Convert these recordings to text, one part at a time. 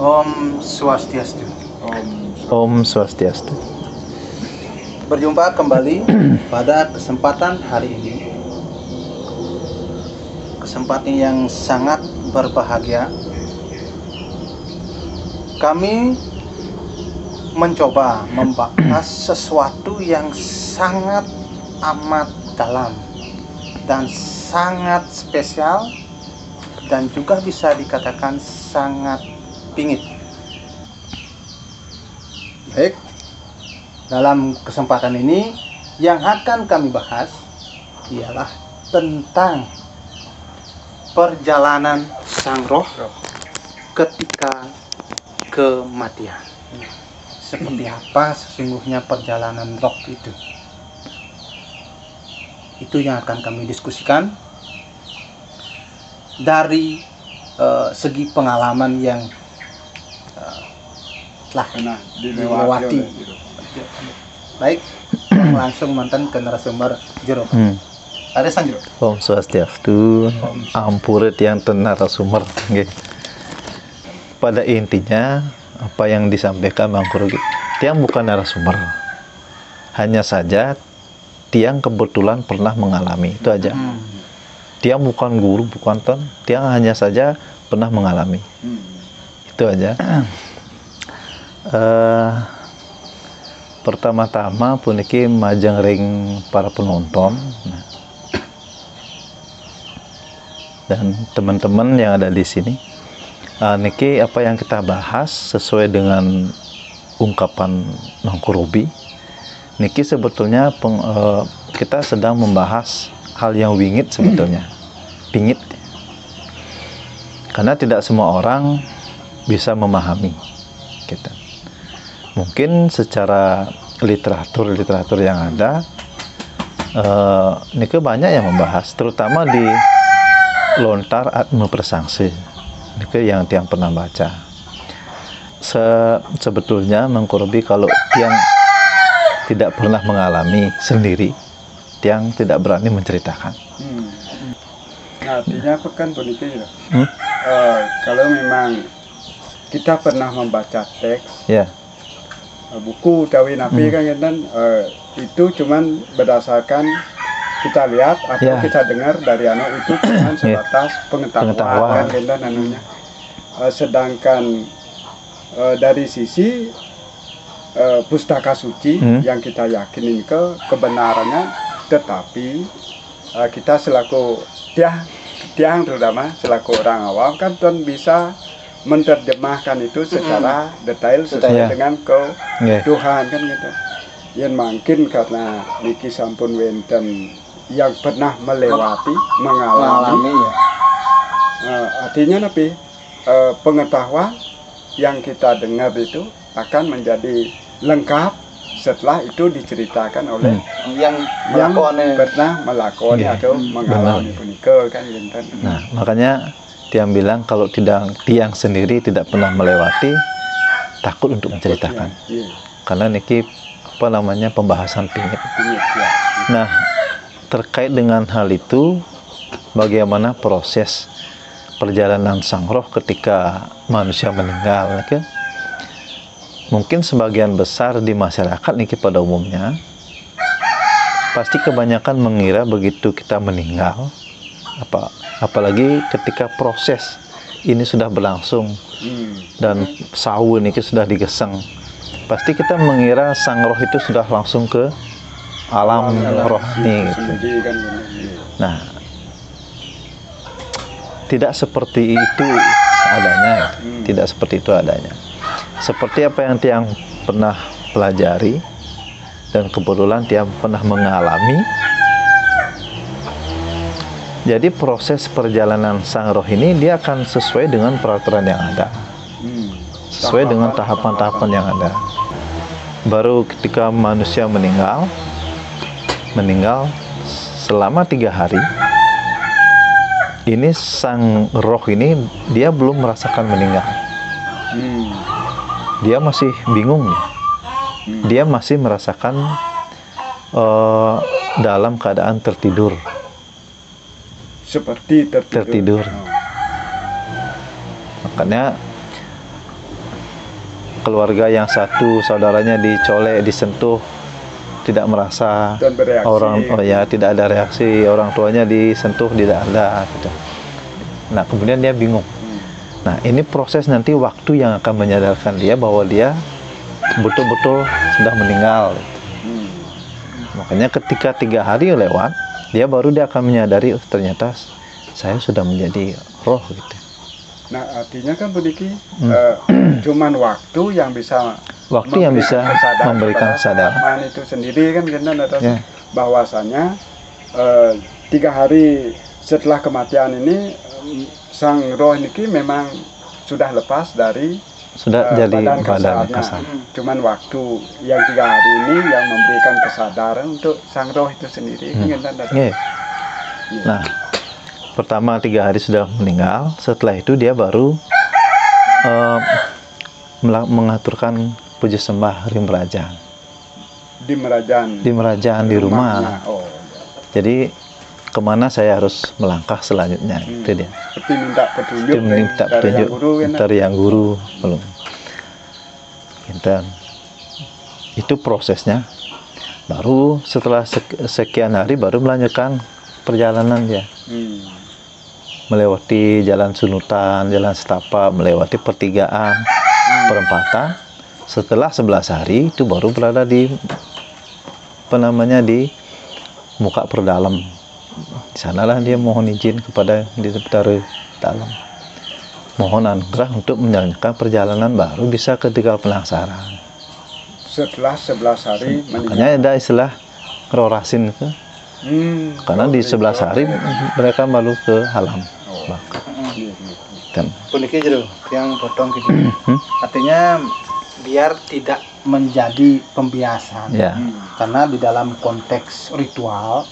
Om Swastiastu. Om Swastiastu. Berjumpa kembali pada kesempatan hari ini. Kesempatan yang sangat berbahagia. Kami mencoba membahas sesuatu yang sangat amat dalam dan sangat spesial, dan juga bisa dikatakan sangat pingit. Baik, dalam kesempatan ini yang akan kami bahas ialah tentang perjalanan sang roh ketika kematian. Seperti apa sesungguhnya perjalanan roh itu? Itu yang akan kami diskusikan dari segi pengalaman yang telah dilewati. Baik, langsung mantan ke narasumber Jero. Ada Sanjro. Om Swastiastu. Ampurit yang narasumber. Okay. Pada intinya apa yang disampaikan Bang Kurugi, tiang bukan narasumber. Hanya saja tiang kebetulan pernah mengalami, itu aja. Tiang bukan guru, bukan ton. Tiang hanya saja pernah mengalami. Itu aja. Pertama-tama puniki majeng ring para penonton dan teman-teman yang ada di sini. Niki apa yang kita bahas sesuai dengan ungkapan Mang Kurubi. Niki sebetulnya kita sedang membahas hal yang wingit sebetulnya, pingit. Karena tidak semua orang bisa memahami kita. Mungkin secara literatur yang ada, niki banyak yang membahas, terutama di Lontar Atma Persangsi. Niki yang tiang pernah baca. Sebetulnya Mang Kurubi, kalau tiang tidak pernah mengalami sendiri, tiang tidak berani menceritakan. Nah, artinya apa kan begitu ya? Kalau memang kita pernah membaca teks, buku Dawi Nabi kan itu cuman berdasarkan kita lihat atau kita dengar dari anak itu cuman sebatas pengetahuan kan namanya. Sedangkan dari sisi pustaka suci yang kita yakini kebenarannya, tetapi kita selaku tiang terutama selaku orang awam kan tuan bisa menerjemahkan itu secara detail sesuai dengan Tuhan kan gitu. Yang mungkin karena niki sampun wenten yang pernah melewati, mengalami artinya tapi pengetahuan yang kita dengar itu akan menjadi lengkap setelah itu diceritakan oleh yang pernah melakoni atau mengalami punika kan gitu. Nah, makanya tiang bilang kalau tiang sendiri tidak pernah melewati, takut untuk menceritakan. Karena niki apa namanya pembahasan pingit. Nah, terkait dengan hal itu, bagaimana proses perjalanan sang roh ketika manusia meninggal? Mungkin sebagian besar di masyarakat niki pada umumnya pasti kebanyakan mengira begitu kita meninggal, apalagi ketika proses ini sudah berlangsung dan sawu niki sudah digeseng, pasti kita mengira sang roh itu sudah langsung ke alam rohani gitu. Nah, tidak seperti itu adanya, tidak seperti itu adanya. Seperti apa yang tiang pernah pelajari dan kebetulan tiang pernah mengalami. Jadi proses perjalanan sang roh ini dia akan sesuai dengan peraturan yang ada, sesuai dengan tahapan-tahapan yang ada. Baru ketika manusia meninggal selama 3 hari, ini sang roh ini dia belum merasakan meninggal. Dia masih bingung, dia masih merasakan dalam keadaan tertidur. Seperti tertidur. Makanya keluarga yang satu saudaranya dicolek, disentuh, tidak merasa Dan bereaksi. Tidak ada reaksi, orang tuanya disentuh tidak ada gitu. Nah kemudian dia bingung. Nah ini proses nanti waktu yang akan menyadarkan dia bahwa dia betul-betul sudah meninggal. Makanya ketika 3 hari lewat, dia akan menyadari, oh, ternyata saya sudah menjadi roh gitu. Nah artinya kan begitu, cuman waktu yang bisa memberikan kesadaran itu sendiri kan, karena bahwasanya 3 hari setelah kematian ini sang roh ini memang sudah lepas dari jadi badan kasar. Cuman waktu yang 3 hari ini yang memberikan kesadaran untuk sang roh itu sendiri. Nah, pertama 3 hari sudah meninggal, setelah itu dia baru mengaturkan puja sembah rimrajan. Di merajaan di rumah. Jadi kemana saya harus melangkah selanjutnya, itu dia. Seperti minta petunjuk dari yang guru belum. Dan itu prosesnya. Baru setelah sekian hari baru melanjutkan perjalanan dia. Melewati jalan sunutan, jalan setapak, melewati pertigaan, perempatan. Setelah 11 hari itu baru berada di di muka perdalam. Di sanalah dia mohon izin kepada dari dalam, mohon anugerah untuk menjalankan perjalanan baru bisa ke Tegal Penangsaran. Setelah 11 hari makanya ada istilah rorasin itu. Karena di 11 hari mereka baru ke alam baka. Dan Puniki jero yang potong gitu. Artinya biar tidak menjadi pembiasan. Karena di dalam konteks ritual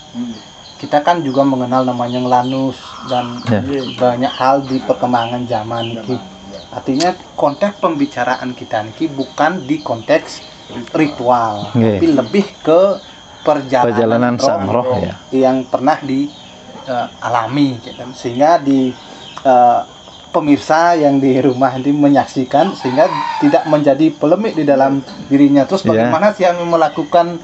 kita kan juga mengenal namanya ngelanus dan banyak hal di perkembangan zaman ini. Artinya konteks pembicaraan kita ini bukan di konteks ritual, tapi lebih ke perjalanan sang roh yang pernah dialami, sehingga di pemirsa yang di rumah ini menyaksikan sehingga tidak menjadi polemik di dalam dirinya. Terus bagaimana sih yang melakukan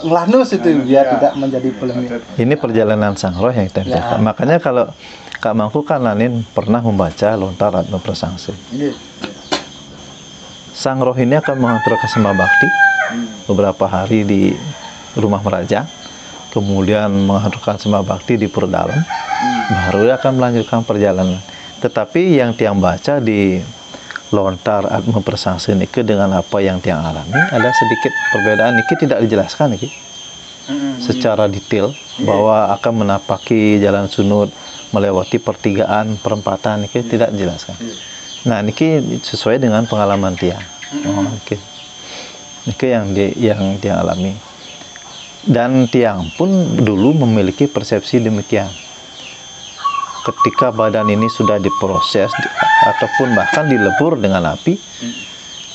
ngelanus itu biar tidak menjadi polemik. Ini perjalanan sang roh yang kita bicarakan. Makanya kalau Kak Mangku kan Lanin pernah membaca Lontar Atma Prasangsi. Sang roh ini akan mengaturkan sembah bakti beberapa hari di rumah meraja, kemudian mengaturkan sembah bakti di perdalam, baru dia akan melanjutkan perjalanan. Tetapi yang tiang baca di Lontar Atma Prasangsi ini dengan apa yang tiang alami ada sedikit perbedaan. Ini tidak dijelaskan ini secara detail bahwa akan menapaki jalan sunut, melewati pertigaan, perempatan, ini tidak dijelaskan. Nah, ini sesuai dengan pengalaman tiang. Ini yang tiang alami. Dan tiang pun dulu memiliki persepsi demikian. Ketika badan ini sudah diproses ataupun bahkan dilebur dengan api,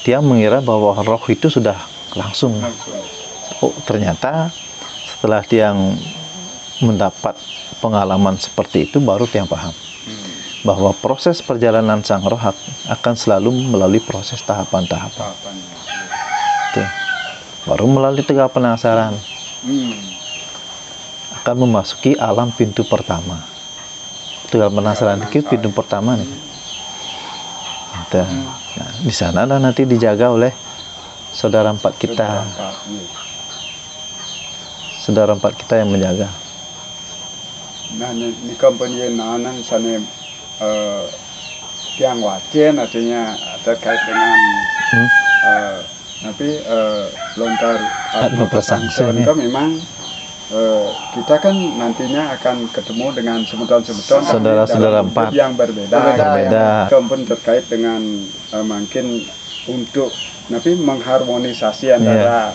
tiang mengira bahwa roh itu sudah langsung. Oh, ternyata setelah tiang mendapat pengalaman seperti itu baru tiang paham bahwa proses perjalanan sang roh akan selalu melalui proses tahapan-tahapan. Baru melalui Tegal Penangsaran akan memasuki alam pintu pertama. Tegal Penangsaran itu pintu pertama nih. Nah, di sana nanti dijaga oleh saudara empat kita. Saudara empat kita yang menjaga. Nah, ini company nanan sana tiang wajen artinya terkait dengan Lontar Atma Prasangsi itu memang kita kan nantinya akan ketemu dengan sebutan-sebutan saudara-saudara empat yang berbeda. Pun terkait dengan mungkin untuk mengharmonisasi antara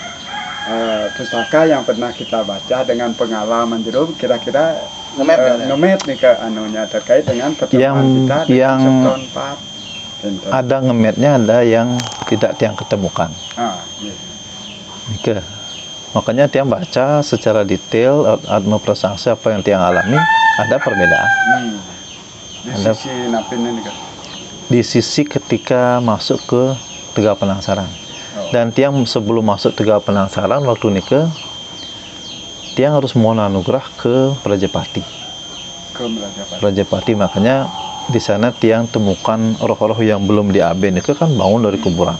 pustaka yang pernah kita baca dengan pengalaman jeruk, kira-kira ngemet nih ke anunya terkait dengan pertemuan kita yang empat. Ada ngemetnya, ada yang tidak tiang ketemukan. Makanya tiang baca secara detail Atma Prasangsi apa yang tiang alami, ada perbedaan. Di sisi napin ini kan? Di sisi ketika masuk ke Tegal Penangsaran. Dan tiang sebelum masuk Tegal Penangsaran waktu nikah, tiang harus mohon anugerah ke Prajapati. Prajapati, makanya di sana tiang temukan roh-roh yang belum diaben itu kan bangun dari kuburan.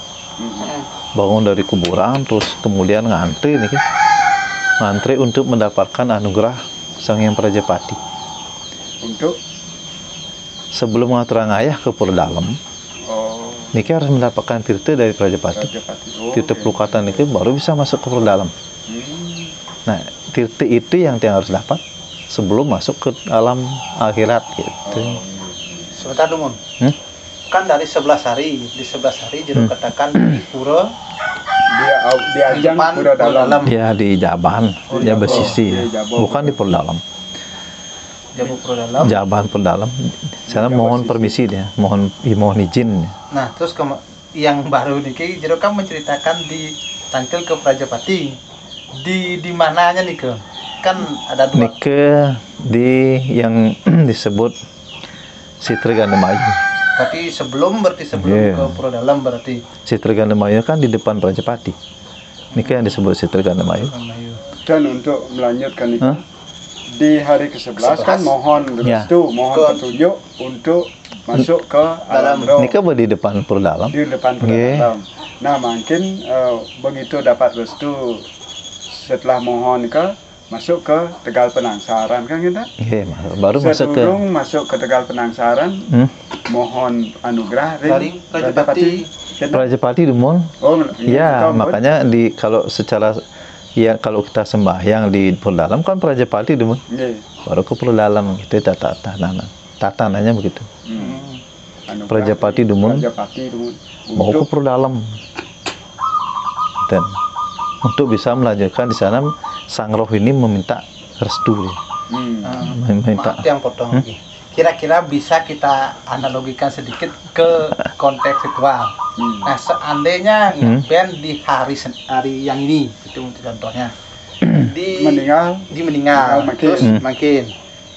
Bangun dari kuburan, terus kemudian ngantri nih, ngantri untuk mendapatkan anugerah Sang Hyang Prajapati. Untuk sebelum ngaturang ayah ke Purdalam, niki harus mendapatkan tirta dari Prajapati. Tirta pelukatan itu baru bisa masuk ke Purdalam. Nah, tirta itu yang tiang harus dapat sebelum masuk ke alam akhirat gitu. Sebentar dulu, kan dari 11 hari, di 11 hari jadi katakan di pura di ajang pura dalam. Ya di Jaban, ya besisi, bukan di Purdalam. Jaban Purdalam. Saya mohon permisi dia, mohon izin. Nah, terus yang baru niki jadi kan menceritakan di tangkel ke Prajapati. Di mananya nih ke? Kan ada dua. Nike di yang disebut Sitra Gandemayu. Tapi sebelum ke Purdalam berarti. Sitra Gandemayu kan di depan Prajapati. Nike yang disebut Sitra Gandemayu. Dan untuk melanjutkan itu, di hari ke-11 kan mohon restu, mohon petunjuk untuk masuk ke alam roh. Nike di depan Purdalam. Di depan Purdalam. Nah, mungkin begitu dapat restu setelah mohon masuk ke Tegal Penangsaran kan kita? Iya, baru masuk ke Tegal Penangsaran, mohon anugerah dari Prajapati. Prajapati dumon. Ya, makanya kalau kalau kita sembahyang di Purdalam kan Prajapati dumon. Baru ke Purdalam itu tatanannya begitu. Prajapati dumon. Mau ke Purdalam. Dan untuk bisa melanjutkan di sana, sang roh ini meminta restu. Maaf yang potong. Kira-kira bisa kita analogikan sedikit ke konteks ritual. Nah, seandainya ngaben di hari yang ini, itu untuk contohnya, meninggal,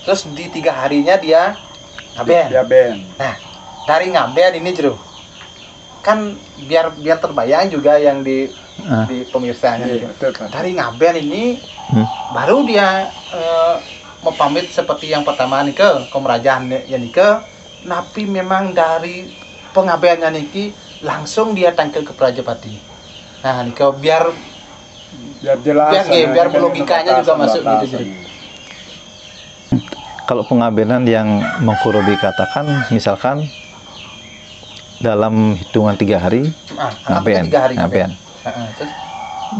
terus di 3 harinya dia ngaben. Nah, dari ngaben ini kan biar terbayang juga yang di pemirsanya. Dari ngaben ini baru dia mau pamit seperti yang pertama nih ke Komerajan ya nih ke, tapi memang dari pengabeannya niki langsung dia tangkel ke Prajapati. Nah nih ke biar jelas, biar logikanya juga masuk gitu. Kalau pengabenan yang mengkurubi katakan misalkan dalam hitungan 3 hari ngaben.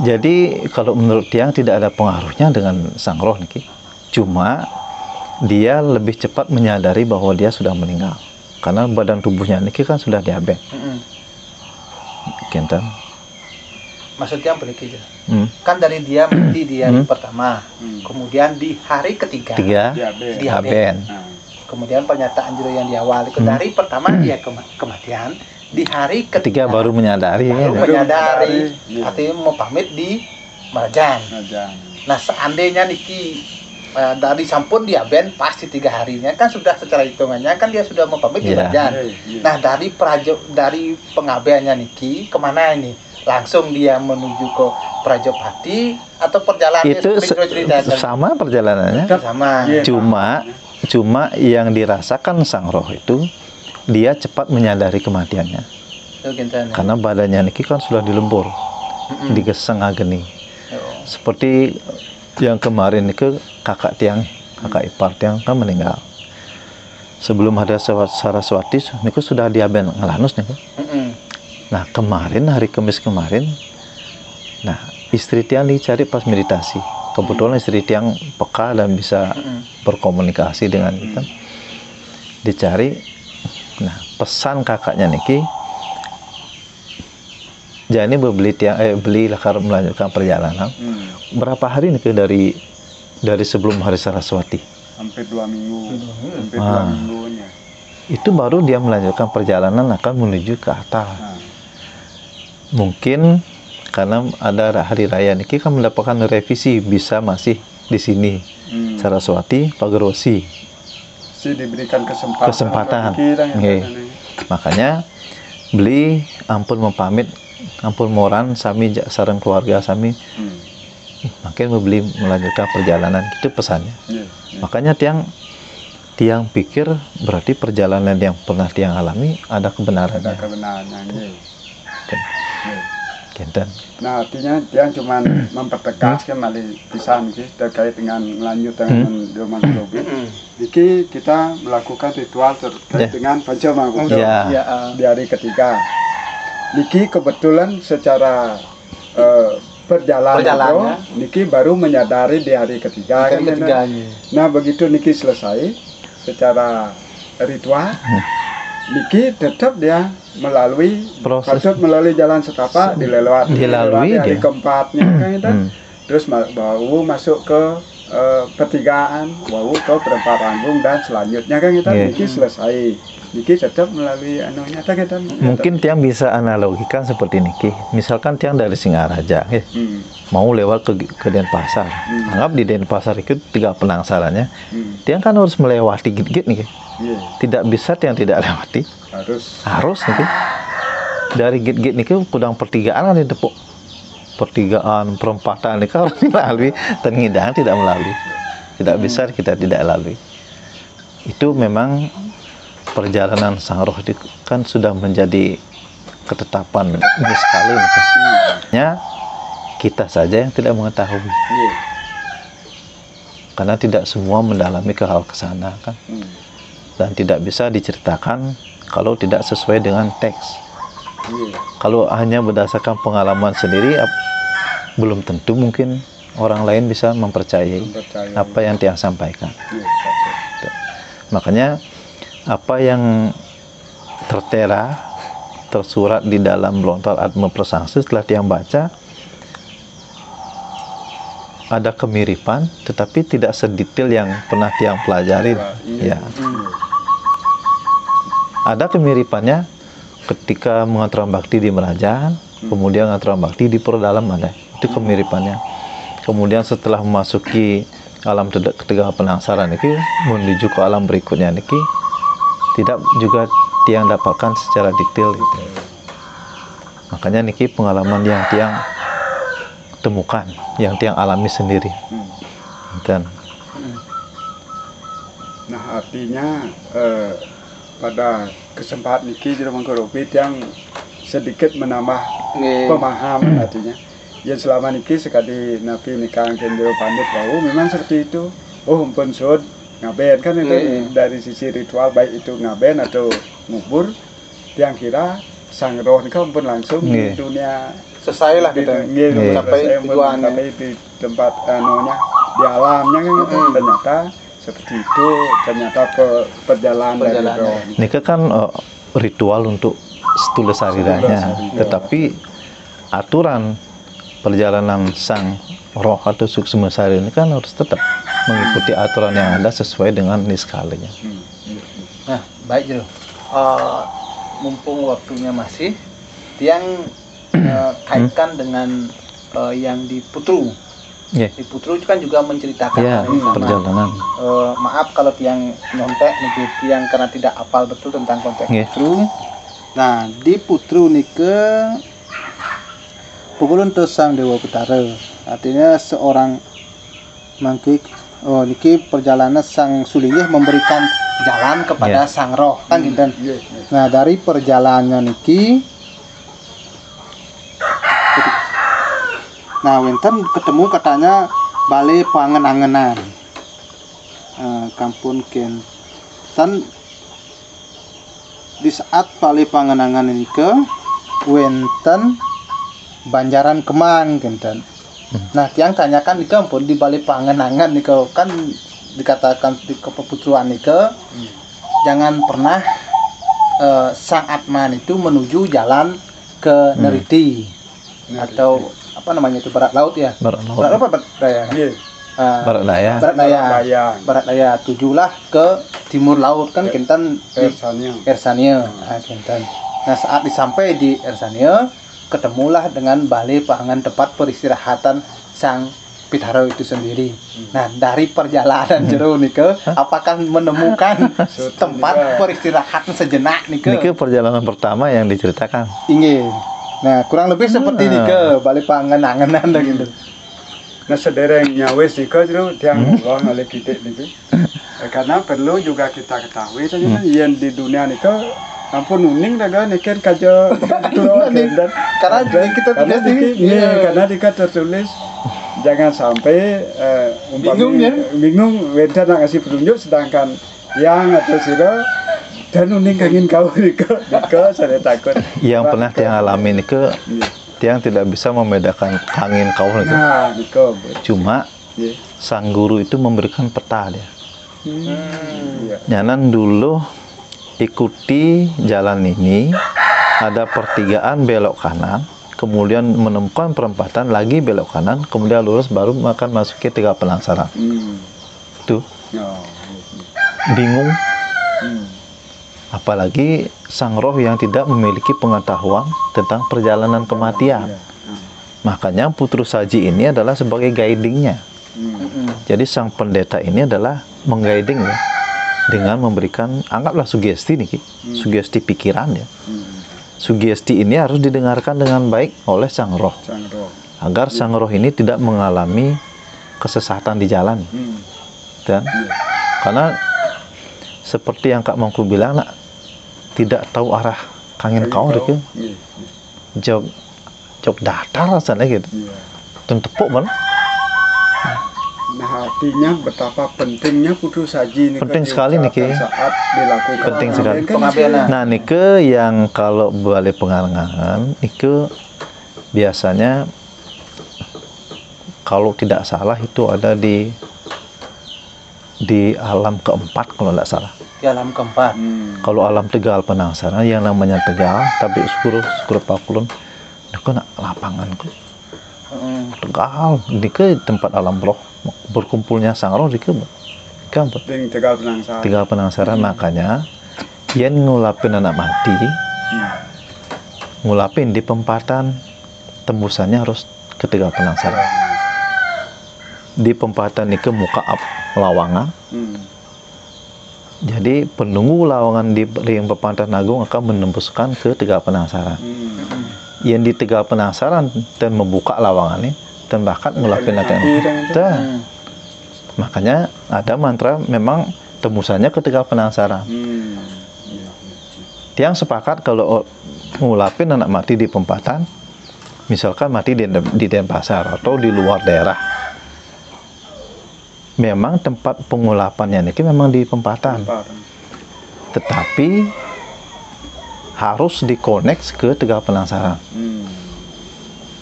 Jadi kalau menurut tiang tidak ada pengaruhnya dengan sang roh niki. Cuma dia lebih cepat menyadari bahwa dia sudah meninggal karena badan tubuhnya niki kan sudah diaben. Kinten. Maksudnya beriki kan dari dia mati di hari pertama, kemudian di hari ketiga diaben. Kemudian pernyataan yang di awal itu dari pertama dia kematian, di hari ketiga baru menyadari. Artinya mau pamit di Marajan. Nah, seandainya niki dari sampun diaben pasti 3 harinya kan sudah secara hitungannya kan dia sudah mau pamit di Marajan. Nah, dari pengabeannya niki kemana ini? Langsung dia menuju ke Prajapati atau perjalanannya itu sama perjalanannya? Sama. Cuma yang dirasakan sang roh itu dia cepat menyadari kematiannya. Karena badannya niki kan sudah dilembur, digeseng ageni. Seperti yang kemarin itu kakak ipar tiang kan meninggal. Sebelum ada Saraswati niku sudah diaben ngelanus niku. Nah, kemarin hari Kamis kemarin, nah istri tiang dicari pas meditasi. Kebetulan istri tiang peka dan bisa berkomunikasi dengan kita. Dicari. Nah, pesan kakaknya niki, jadi beli lakar melanjutkan perjalanan. Berapa hari nih dari sebelum hari Saraswati? Hampir 2 minggu. Hampir 2 minggunya. Itu baru dia melanjutkan perjalanan akan menuju ke atas. Mungkin karena ada hari raya niki kan mendapatkan revisi bisa masih di sini. Saraswati, Pagerosi. Diberikan kesempatan. Makanya beli ampun mempamit ampun moran sami sareng keluarga sami makin membeli melanjutkan perjalanan, itu pesannya. Makanya tiang pikir berarti perjalanan yang pernah tiang alami ada kebenarannya. Ada kebenarannya. Kinten. Nah, artinya tiang cuma mempertegas kembali pisan terkait dengan melanjutkan doman lobby. Iki kita melakukan ritual terkait dengan Pancamabukta di hari ketiga. Niki kebetulan secara perjalanan Niki baru menyadari di hari ketiga. Nah, begitu Niki selesai secara ritual, Niki tetap dia melalui jalan setapak dilalui hari keempatnya kan, terus baru masuk ke pertigaan, baru ke perempat Agung dan selanjutnya kan kita Niki selesai. Niki tetap melalui anunya kita. Mungkin tiang bisa analogikan seperti niki. Misalkan tiang dari Singaraja, mau lewat ke Denpasar. Anggap di Denpasar itu 3 penangsarannya. Tiang kan harus melewati git-git nih. Tidak bisa tiang tidak lewati. Harus niki. Dari git-git niki kudang pertigaan kan ditepuk. Pertigaan, perempatan ini harus dilalui. Tengidang tidak melalui. Tidak bisa kita tidak lalui. Itu memang perjalanan sang roh itu kan sudah menjadi ketetapan ini sekali. Hanya kita saja yang tidak mengetahui. Karena tidak semua mendalami ke hal kesana kan. Dan tidak bisa diceritakan kalau tidak sesuai dengan teks. Kalau hanya berdasarkan pengalaman sendiri, belum tentu mungkin orang lain bisa mempercayai apa yang tiang sampaikan. Makanya apa yang tertera, tersurat di dalam lontar Atma Prasangsi setelah tiang baca, ada kemiripan, tetapi tidak sedetail yang pernah tiang pelajari. Ya. Ada kemiripannya ketika mengantar bakti di Merajaan, kemudian mengantar bakti di Perdalam ada. Itu kemiripannya. Kemudian setelah memasuki alam ketiga penangsaran niki menuju ke alam berikutnya niki tidak juga tiang dapatkan secara detail gitu. Makanya niki pengalaman yang tiang temukan, yang tiang alami sendiri. Dan nah artinya pada kesempatan niki di Mangkurupi tiang sedikit menambah pemahaman artinya. Yang selama niki sekali Nabi nikah kendro pandit bahwa memang seperti itu. Oh pensud ngaben kan itu dari sisi ritual baik itu ngaben atau ngubur, yang kira sang roh ini kan pun langsung di dunia selesai lah kita sampai di tempat anunya di alamnya kan ternyata seperti itu, ternyata perjalanan dari roh. Ini kan ritual untuk setulus sariranya, tetapi aturan perjalanan sang roh atau suksma sari ini kan harus tetap mengikuti aturan yang ada sesuai dengan niskalinya. Nah, baik Jero. Mumpung waktunya masih, tiang kaitkan dengan yang di Putru. Di Putru itu kan juga menceritakan perjalanan. Maaf kalau tiang nyontek nih, tiang karena tidak hafal betul tentang konteks Putru. Nah, di Putru nih ke Pukulun Tesang Dewa Betara, artinya seorang mangkik. Niki perjalanan sang sulingih memberikan jalan kepada sang roh kan gitu. Nah dari perjalanannya niki, nah wenten ketemu katanya Bale Pangenangenan, kampung Kenten. Di saat Bale Pangenangan ini ke wenten Banjaran Kemang Kenten. Nah, tiang tanyakan nih kampun di balik Pangenangan nih kan dikatakan di keputruan nih jangan pernah sang Atman itu menuju jalan ke Neriti atau apa namanya itu barat laut ya. Barat daya. Barat daya tujulah ke timur laut kan Kenten Ersania. Kenten. Nah, saat disampai di Ersania ketemulah dengan Bale Pangan tempat peristirahatan sang Pitaro itu sendiri. Nah, dari perjalanan jero nike, apakah menemukan tempat peristirahatan sejenak nike? Nike perjalanan pertama yang diceritakan. Ingin. Nah, kurang lebih seperti nike, balik pangenangan gitu. Nah, sederengnya wes nike jero tiang orang oleh kita nike. Karena perlu juga kita ketahui saja yang di dunia nike ampun uning daga niken kaja dan karena kita tulis karena dika tertulis jangan sampai bingung beda nak kasih petunjuk sedangkan yang atau sira dan uning ingin kau dika saya takut yang pernah tiang alami nike tiang tidak bisa membedakan angin kau nike. Nah, cuma sang guru itu memberikan peta dia. Nyanan dulu ikuti jalan ini, ada pertigaan belok kanan, kemudian menemukan perempatan lagi belok kanan, kemudian lurus baru akan masuk ke Tegal Penangsaran. Tuh, bingung. Apalagi sang roh yang tidak memiliki pengetahuan tentang perjalanan kematian. Makanya Putru Saji ini adalah sebagai guidingnya. Jadi sang pendeta ini adalah mengguiding ya, dengan memberikan anggaplah sugesti nih, sugesti pikiran ya. Sugesti ini harus didengarkan dengan baik oleh sang roh, agar sang roh ini tidak mengalami kesesatan di jalan. Dan karena seperti yang Kak Mangku bilang, nak tidak tahu arah kangin kau gitu, jog datar rasanya gitu, dan tepuk kan. Nah, artinya betapa pentingnya Putru Saji ini penting sekali nih saat dilakukan penting sekali nah nike yang kalau balai pengarangan nike biasanya kalau tidak salah itu ada di alam keempat kalau tidak salah di alam keempat. Kalau alam Tegal Penangsaran yang namanya Tegal tapi Skuro Pakulun itu nak lapangan Tegal ini ke tempat alam roh berkumpulnya sang roh di Tegal Penangsaran. Makanya yang ngulapin anak mati ngulapin di pempatan tembusannya harus ke Tegal Penangsaran. Di pempatan ini ke muka lawangan. Jadi penunggu lawangan di Pempatan Agung akan menembuskan ke Tegal Penangsaran. Yang di Tegal Penangsaran dan membuka lawangannya dan bahkan ngulapin akan makanya ada mantra memang tembusannya ke Tegal Penangsaran. Tiang sepakat kalau ngulapin anak mati di Pempatan, misalkan mati di Denpasar atau di luar daerah, memang tempat pengulapannya ini memang di Pempatan, tetapi harus dikonek ke Tegal Penangsaran.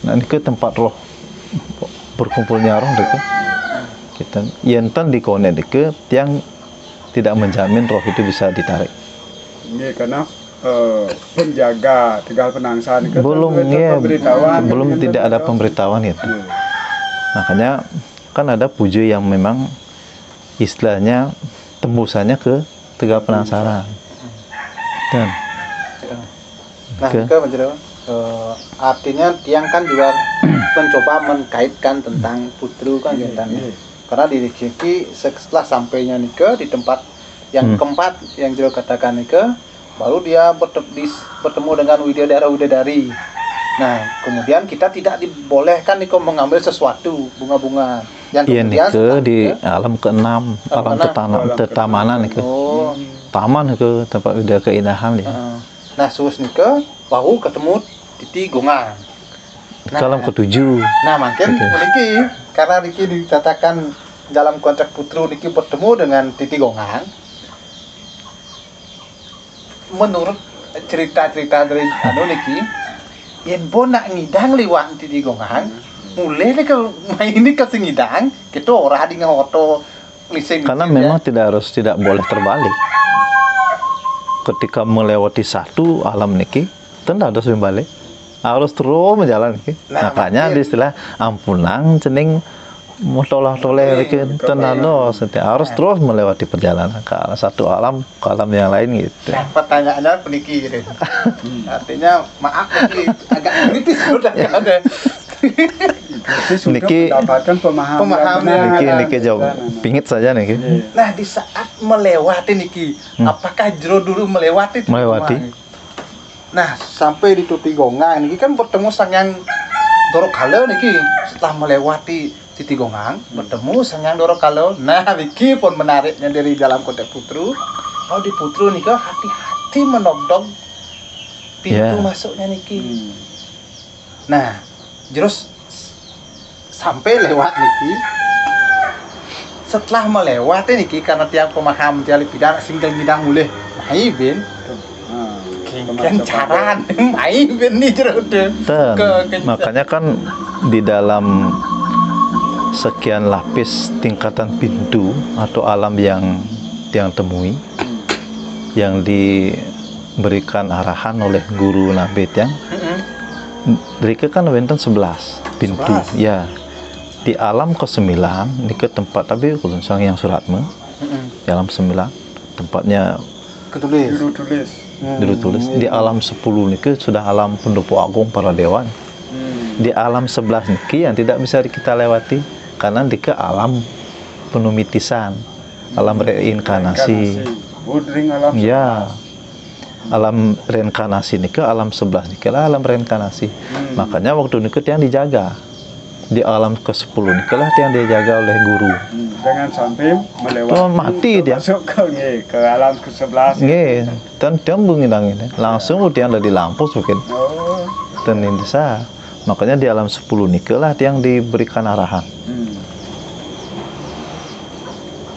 Nah ini ke tempat roh berkumpulnya roh dekat kita yang tan dikonek ke yang tidak menjamin roh itu bisa ditarik. Ini karena penjaga Tegal Penangsaran belum belum tidak ada pemberitahuan itu. Makanya kan ada puja yang memang istilahnya tembusannya ke Tegal Penangsaran. Dan artinya tiang kan juga mencoba mengkaitkan tentang putru kan karena di sini setelah sampainya Nike di tempat yang keempat yang Jero katakan Nike, baru dia bertemu dengan widadari. Nah kemudian kita tidak dibolehkan Nike mengambil sesuatu bunga-bunga yang kemudian di alam keenam, alam tetamanan Nike, taman Nike tempat udah keindahan ya. Nah sus Nike baru ketemu Titi Gongang. Alam ketujuh. Nah makin Niki karena Niki dikatakan dalam konteks putru Niki bertemu dengan Titi Gongang. Menurut cerita-cerita dari Niki, yang nak ngidang liwat Titi Gongang, mulai kalau main ini ke ngidang, kita orang di ngoto lising. Karena memang tidak boleh terbalik. Ketika melewati satu alam Niki, tentu ada balik. Harus terus menjalan. Makanya di istilah ampunang cening motoleh tenano harus terus melewati perjalanan ke satu alam ke alam yang lain gitu. Nah, pertanyaannya peniki gitu. Artinya maaf agak kritis udah ada. Niki mendapatkan pemahaman. Niki jawab pingit saja niki. Nah, di saat melewati niki, apakah jero dulu melewati? Nah, sampai di Tuti Gongang niki kan bertemu sang yang Doro Kalau niki. Setelah melewati Titi Gongang, bertemu sang yang Doro Kalau. Nah, niki pun menariknya dari dalam konteks Putru. Oh, di Putru niki hati-hati menodong pintu masuknya niki. Nah, terus sampai lewat niki. Setelah melewati niki karena tiang pemaham tiang bidang single bidang mulai maibin. Kan cara maibin nih terus. Makanya kan di dalam sekian lapis tingkatan pintu atau alam yang temui, yang diberikan arahan oleh guru Nabi yang mereka kan wenten 11 pintu. Ya, di alam ke-9 ini ke tempat tapi kalau sang yang suratmu di alam 9 tempatnya tulis di alam 10 ini ke sudah alam pendopo agung para dewan. Di alam 11 niki yang tidak bisa kita lewati karena di ke alam penumitisan, alam reinkarnasi. Ya, alam reinkarnasi ini ke alam 11 ini ke alam reinkarnasi. Makanya waktu ini yang dijaga di alam ke-10 ini lah yang dijaga oleh guru. Jangan sampai melewati mati dia masuk ke alam ke-11. Nggih, dan tembung ini langsung dia ada di lampu mungkin. Dan ini sah. Makanya di alam 10 ini lah yang diberikan arahan.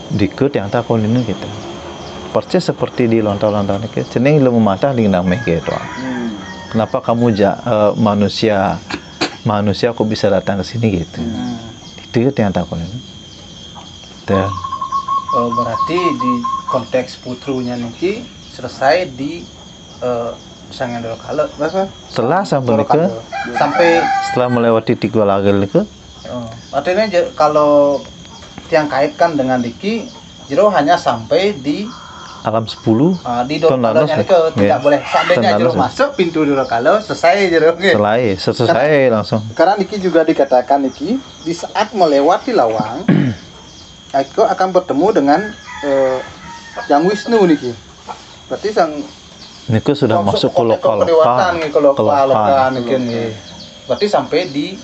Dikut yang takon ini gitu. Persis seperti di lontar-lontar ini, ceneng ilmu mata di nang gitu. Kenapa kamu manusia kok bisa datang ke sini gitu? Itu yang takon ini. Dan berarti di konteks Putrunya niki selesai di Sang Doro Kalau. Setelah setelah melewati 3 lagel itu. Artinya kalau yang kaitkan dengan Diki, Jero hanya sampai di alam 10 di Doro Kalau tidak boleh seandainya Jero masuk pintu Doro Kalau selesai Jero. Selesai langsung. Karena Niki juga dikatakan Niki di saat melewati lawang aku akan bertemu dengan Yang Wisnu Niki. Berarti sang Niki sudah masuk ke lokal. Berarti sampai di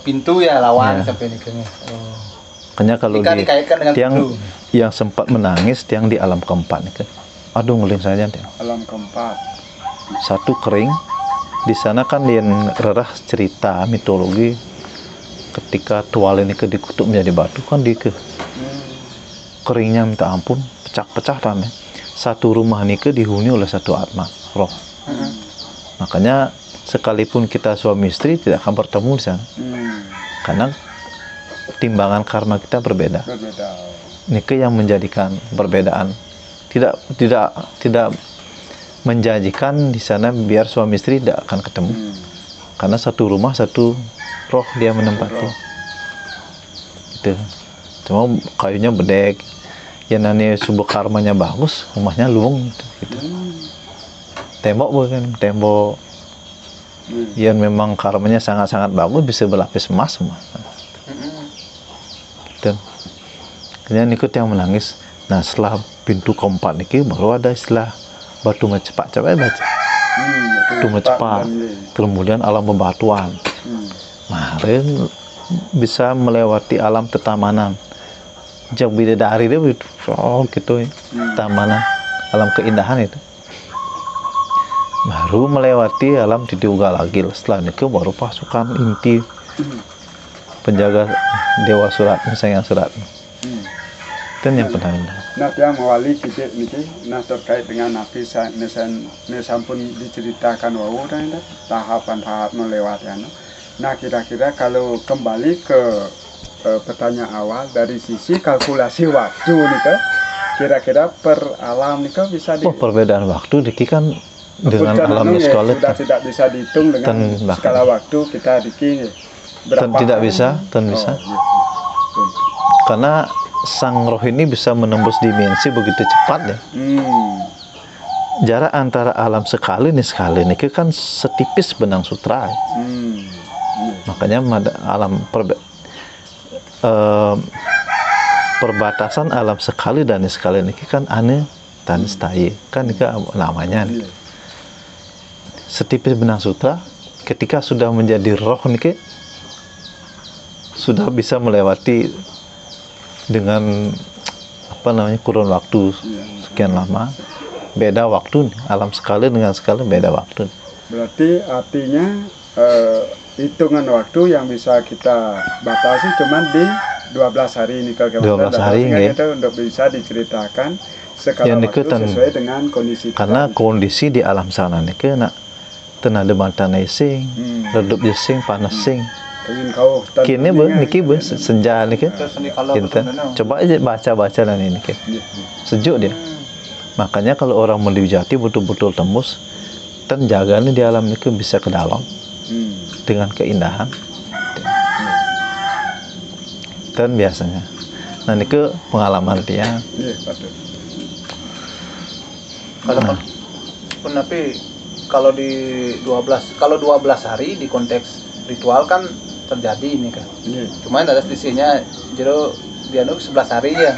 pintu ya lawan sampai Niki. Makanya kalau yang sempat menangis yang di alam keempat nih kan. Aduh ngeling saja dia. Alam keempat. Satu kering. Di sana kan yang rerah cerita mitologi ketika tual ini dikutuk menjadi batu kan keringnya minta ampun, pecah-pecah tanah. Satu rumah ini dihuni oleh satu atma roh. Makanya sekalipun kita suami istri tidak akan bertemu di sana. Karena timbangan karma kita berbeda. Nike yang menjadikan perbedaan tidak menjanjikan di sana biar suami istri tidak akan ketemu. Karena satu rumah satu roh dia menempati. Itu. Cuma kayunya bedek. Ya nani subuh karmanya bagus, rumahnya luung gitu. Tembok bukan tembok. Yang memang karmanya sangat-sangat bagus bisa berlapis emas semua. Dan kemudian ikut yang menangis. Nah setelah pintu keempat ini baru ada istilah batu mencepat, coba baca. Batu mencepat. Kemudian alam bebatuan. Kemarin bisa melewati alam tetamanan. Jauh bidadari dia gitu, tamanan, alam keindahan itu. Baru melewati alam Titiuga lagi. Setelah itu baru pasukan inti penjaga dewa surat, misalnya surat. Dan yang penting. Nah, yang mewali kita ini, nah terkait dengan nabi nesampun diceritakan wau dan tahapan-tahap melewati. Nah, kira-kira kalau kembali ke pertanyaan awal dari sisi kalkulasi waktu nih kan, kira-kira per alam nih kan bisa perbedaan waktu Diki kan dengan alam sekolah sudah tidak bisa dihitung dengan skala waktu kita Diki tidak bisa karena sang roh ini bisa menembus dimensi begitu cepat ya. Jarak antara alam sekali nih kan setipis benang sutra. Makanya alam perbatasan alam sekali dan sekali ini kan aneh dan stay kan ini namanya. Setipis benang sutra, ketika sudah menjadi roh nih sudah bisa melewati dengan apa namanya kurun waktu sekian lama, beda waktu alam sekali dengan sekali beda waktu. Berarti artinya hitungan waktu yang bisa kita batasi cuman di 12 hari ini kalau 12 hari kita untuk bisa diceritakan skala waktu sesuai dengan kondisi karena kita. Kondisi di alam sana nih kena tenada mata sing, redup sing, panas sing. Kini niki senja nih kita coba aja baca dan ini sejuk dia. Makanya kalau orang mau Jati betul-betul tembus dan jaga nih di alam ini bisa ke dalam dengan keindahan. Dan biasanya, nah ini ke pengalaman dia. Kalau di 12 hari di konteks ritual kan terjadi ini kan. Cuman ada sisinya jero dia 11 hari ya.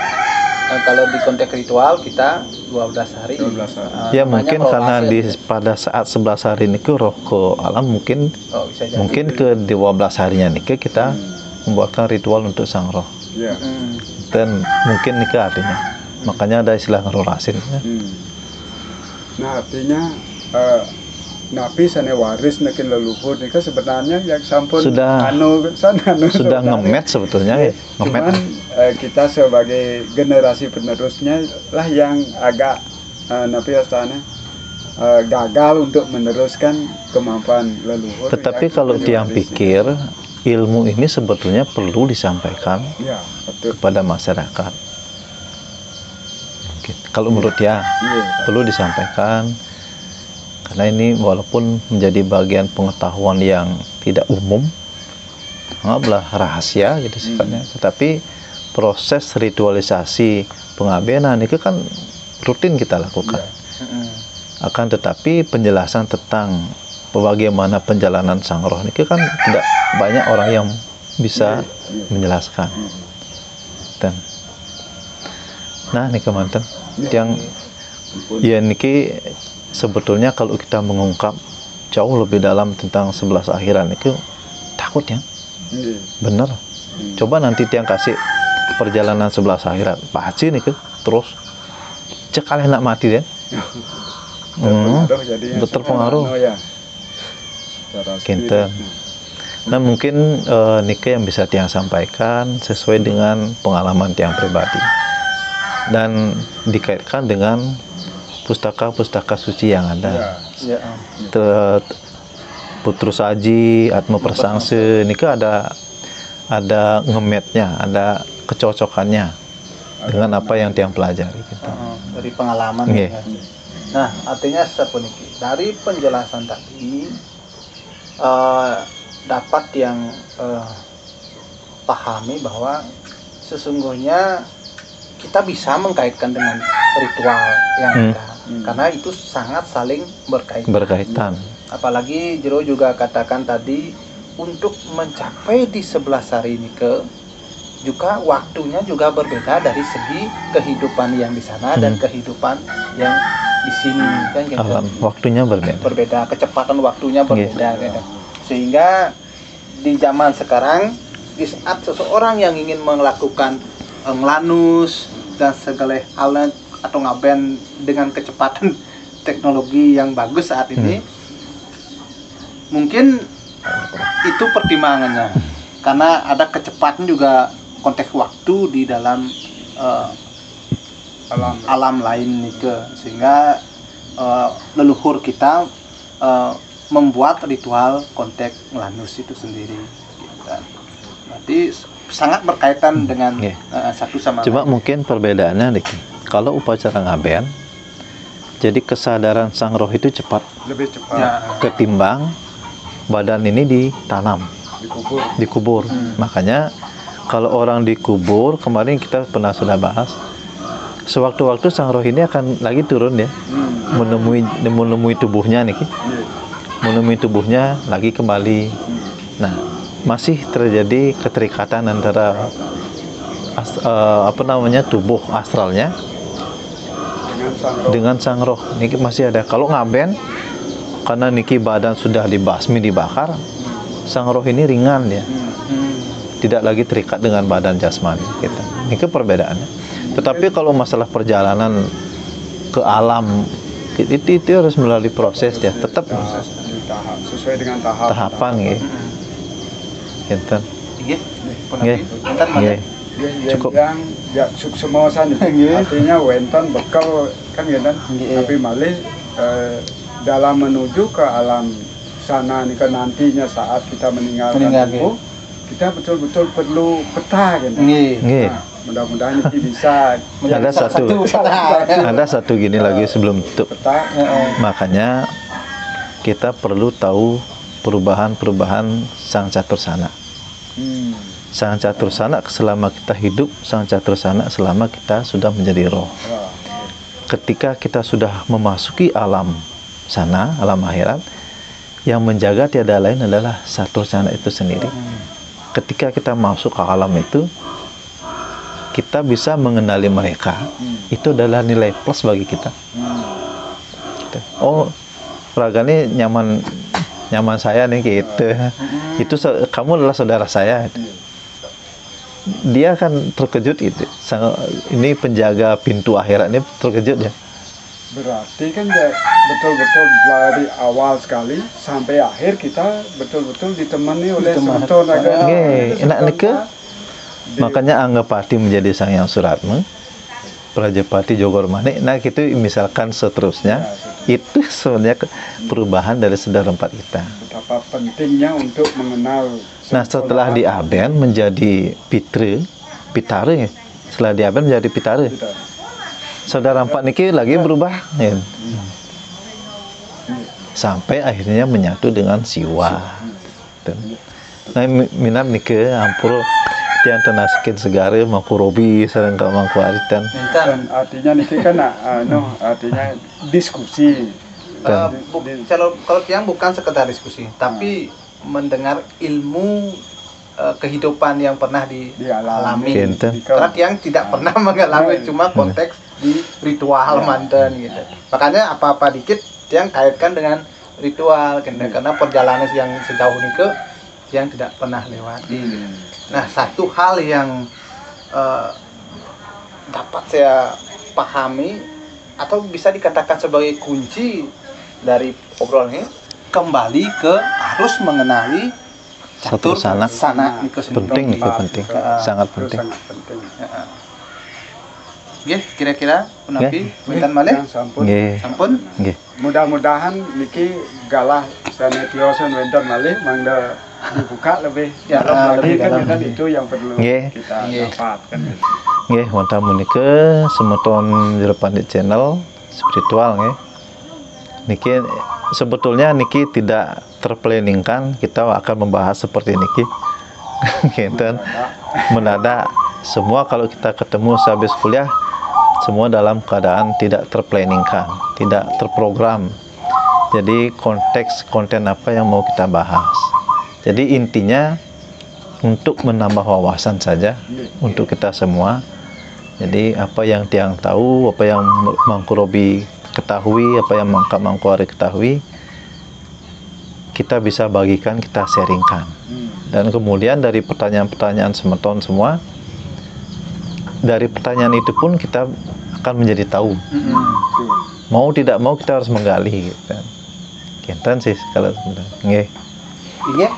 Nah, kalau di konteks ritual kita 12 hari. Ya mungkin karena pada saat 11 hari ini ke roh ke alam mungkin mungkin ke 12 harinya nih kita membuatkan ritual untuk sang roh. Dan mungkin nih artinya. Makanya ada istilah ngerolasin. Nah artinya napi sana waris nekin leluhur ini kan sebenarnya yang sampun sudah ngemet sebetulnya ya. Cuman kita sebagai generasi penerusnya lah yang agak napi astana gagal untuk meneruskan kemampuan leluhur. Tetapi kalau tiang pikir ilmu ini sebetulnya perlu disampaikan kepada masyarakat. Kalau menurut dia perlu disampaikan. Karena ini walaupun menjadi bagian pengetahuan yang tidak umum, anggaplah rahasia gitu sifatnya, tetapi proses ritualisasi pengabdian itu kan rutin kita lakukan. Akan tetapi penjelasan tentang bagaimana perjalanan sang roh ini kan tidak banyak orang yang bisa menjelaskan. Dan nah ini kemanten yang ya niki sebetulnya kalau kita mengungkap jauh lebih dalam tentang 11 akhiran itu takut ya. Bener. Coba nanti tiang kasih perjalanan 11 akhirat pasti nih terus cek kalian nak mati ya. Terpengaruh. Kinten. Nah mungkin Nike yang bisa tiang sampaikan sesuai dengan pengalaman tiang pribadi dan dikaitkan dengan pustaka-pustaka suci yang ada. Putrus Aji, Atma Persangse, ini kan ada ngemetnya, ada kecocokannya dengan apa yang tiang pelajari. Gitu. Dari pengalaman. Ya. Nah, artinya seperti ini. Dari penjelasan tadi dapat yang pahami bahwa sesungguhnya kita bisa mengkaitkan dengan ritual yang ada. Karena itu sangat saling berkaitan. Apalagi Jero juga katakan tadi untuk mencapai di 11 hari ini juga waktunya juga berbeda dari segi kehidupan yang di sana dan kehidupan yang di sini kan gitu. Waktunya berbeda. Kecepatan waktunya berbeda gitu. Sehingga di zaman sekarang di saat seseorang yang ingin melakukan ngelanus dan segala hal atau ngaben dengan kecepatan teknologi yang bagus saat ini mungkin itu pertimbangannya karena ada kecepatan juga konteks waktu di dalam alam lain nih sehingga leluhur kita membuat ritual konteks ngelanus itu sendiri gitu. Berarti sangat berkaitan dengan satu sama lain. Cuma mungkin perbedaannya nih, kalau upacara ngaben, jadi kesadaran sang roh itu lebih cepat ketimbang badan ini ditanam, dikubur. Makanya kalau orang dikubur, kemarin kita pernah sudah bahas, sewaktu-waktu sang roh ini akan lagi turun ya, menemui tubuhnya nih, menemui tubuhnya lagi kembali. Nah, masih terjadi keterikatan antara tubuh astralnya dengan sang roh. Niki masih ada. Kalau ngaben, karena niki badan sudah dibasmi, dibakar, sang roh ini ringan dia, tidak lagi terikat dengan badan jasmani. Gitu. Niki perbedaannya. Tetapi kalau masalah perjalanan ke alam, itu harus melalui proses ya, tetap sesuai dengan tahapan gitu. Gitu. Cukup yang ya semua sana artinya wenten bekal kan gitu, tapi malih dalam menuju ke alam sana nih kan nantinya saat kita meninggalkan tubuh, kita betul-betul perlu peta gitu. Nah, mudah-mudahan ini bisa. Ada satu gini lagi sebelum tutup. Makanya kita perlu tahu perubahan-perubahan sang catursana. Sang catursana selama kita hidup, sang catursana selama kita sudah menjadi roh. Ketika kita sudah memasuki alam sana, alam akhirat, yang menjaga tiada lain adalah catursana itu sendiri. Ketika kita masuk ke alam itu, kita bisa mengenali mereka. Itu adalah nilai plus bagi kita. Oh, Raga ini nyaman saya nih gitu. Itu kamu adalah saudara saya. Dia kan terkejut itu. Ini penjaga pintu akhirat ini terkejut ya. Berarti kan betul-betul dari awal sekali sampai akhir kita betul-betul ditemani oleh semeton Raga. Enak neke. Makanya Anggapati menjadi sang yang suratmu, Prajapati Jogor Manik. Nah gitu misalkan seterusnya. Itu sebenarnya perubahan dari saudara empat kita. Betapa pentingnya untuk mengenal. Nah setelah di Aben menjadi Pitare ya. Setelah di Aben menjadi Pitare. Saudara empat niki lagi berubah ya. Sampai akhirnya menyatu dengan Siwa. Nah minat niki ampun yang tenasikin segara mangku robi sareng mangku aritan. Dan artinya niki kan artinya diskusi. Kalau tiang bukan sekedar diskusi, tapi mendengar ilmu kehidupan yang pernah dialami. Karena tiang tidak pernah mengalami, cuma konteks di ritual manten gitu. Makanya apa-apa dikit tiang kaitkan dengan ritual, karena perjalanan yang sejauh ini yang tidak pernah lewati. Nah, satu hal yang dapat saya pahami atau bisa dikatakan sebagai kunci dari obrolan ini, kembali ke harus mengenali catursana. Penting, sangat penting. Kira-kira penapi Wintan malih sampun. Mudah-mudahan niki galah sanetiosan Wintan malih mangga dibuka lebih dalam lagi kan itu yang perlu kita dapatkan. Nggih, wonten menika semeton Jerepan di channel spiritual nggih. Niki sebetulnya niki tidak terplanningkan kita akan membahas seperti niki. Gitu. Mendadak semua kalau kita ketemu sehabis kuliah semua dalam keadaan tidak terplanningkan, tidak terprogram. Jadi konteks konten apa yang mau kita bahas. Jadi intinya untuk menambah wawasan saja untuk kita semua. Jadi apa yang tiang tahu, apa yang Mangku Robi ketahui, apa yang Mangku Ari ketahui, kita bisa bagikan, kita sharingkan. Dan kemudian dari pertanyaan-pertanyaan semeton semua, dari pertanyaan itu pun kita akan menjadi tahu. Mau tidak mau kita harus menggali. Gitu. Kinten sih kalau sebenarnya. Iya.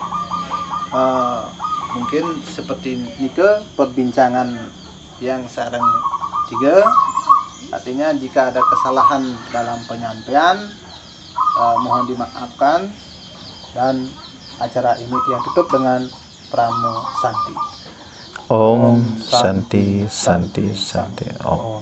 Mungkin seperti ini ke perbincangan yang sarang juga, artinya jika ada kesalahan dalam penyampaian mohon dimaafkan, dan acara ini yang tutup dengan Pramo Santi. Om Santi Santi Santi Om.